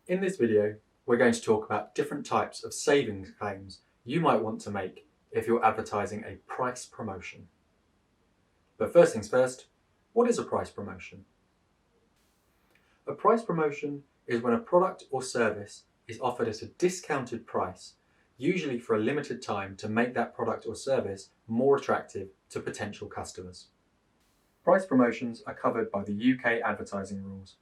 In this video, we're going to talk about different types of savings claims you might want to make if you're advertising a price promotion. But first things first, what is a price promotion? A price promotion is when a product or service is offered at a discounted price, usually for a limited time to make that product or service more attractive to potential customers. Price promotions are covered by the UK advertising rules.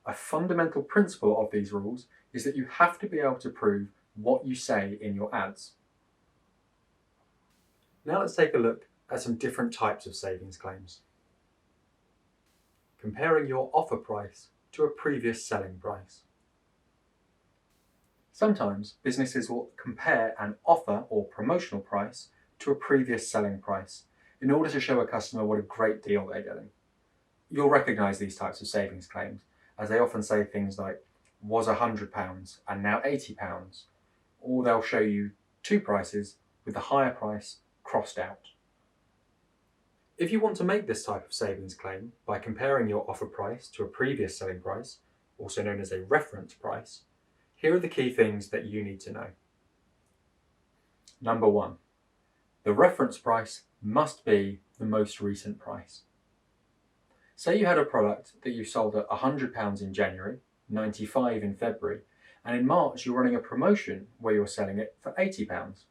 A fundamental principle of these rules is that you have to be able to prove what you say in your ads. Now let's take a look at some different types of savings claims. Comparing your offer price to a previous selling price. Sometimes businesses will compare an offer or promotional price to a previous selling price in order to show a customer what a great deal they're getting. You'll recognise these types of savings claims, as they often say things like, was £100 and now £80, or they'll show you two prices with the higher price crossed out. If you want to make this type of savings claim by comparing your offer price to a previous selling price, also known as a reference price, here are the key things that you need to know. Number 1. The reference price must be the most recent price. Say you had a product that you sold at £100 in January, £95 in February, and in March you're running a promotion where you're selling it for £80.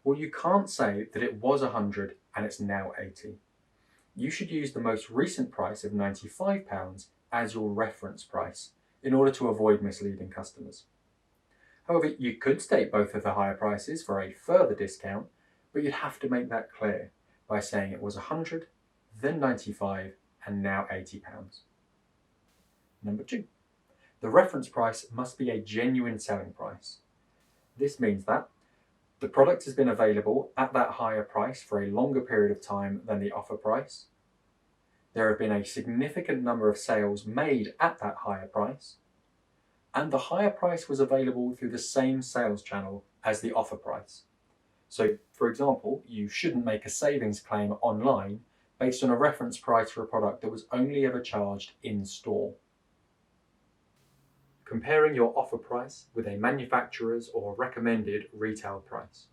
Well, you can't say that it was £100 and it's now £80. You should use the most recent price of £95 as your reference price in order to avoid misleading customers. However, you could state both of the higher prices for a further discount, but you'd have to make that clear by saying it was £100, then £95, and now £80. Number 2. The reference price must be a genuine selling price. This means that the product has been available at that higher price for a longer period of time than the offer price. There have been a significant number of sales made at that higher price, and the higher price was available through the same sales channel as the offer price. So, for example, you shouldn't make a savings claim online based on a reference price for a product that was only ever charged in store. Comparing your offer price with a manufacturer's or recommended retail price.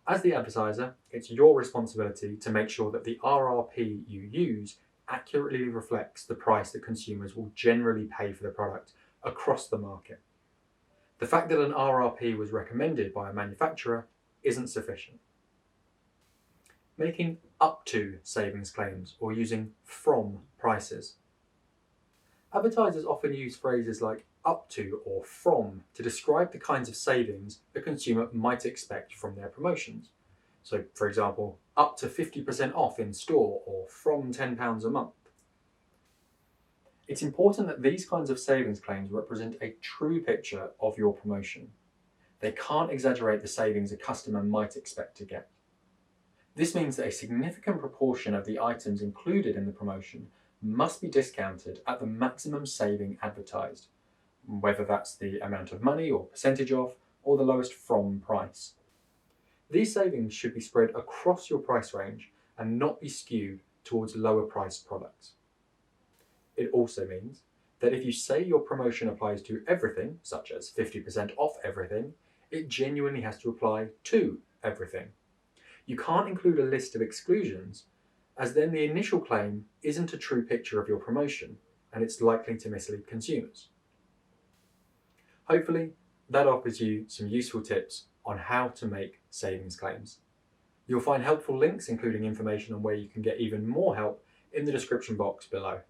As the advertiser, it's your responsibility to make sure that the RRP you use accurately reflects the price that consumers will generally pay for the product across the market. The fact that an RRP was recommended by a manufacturer isn't sufficient. Making up to savings claims or using from prices. Advertisers often use phrases like up to or from to describe the kinds of savings a consumer might expect from their promotions. So, for example, up to 50% off in store or from £10 a month. It's important that these kinds of savings claims represent a true picture of your promotion. They can't exaggerate the savings a customer might expect to get. This means that a significant proportion of the items included in the promotion must be discounted at the maximum saving advertised, whether that's the amount of money or percentage off, or the lowest from price. These savings should be spread across your price range and not be skewed towards lower priced products. It also means that if you say your promotion applies to everything, such as 50% off everything, it genuinely has to apply to everything. You can't include a list of exclusions, as then the initial claim isn't a true picture of your promotion, and it's likely to mislead consumers. Hopefully, that offers you some useful tips on how to make savings claims. You'll find helpful links, including information on where you can get even more help, in the description box below.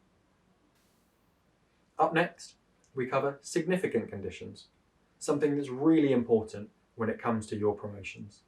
Up next, we cover significant conditions, something that's really important when it comes to your promotions.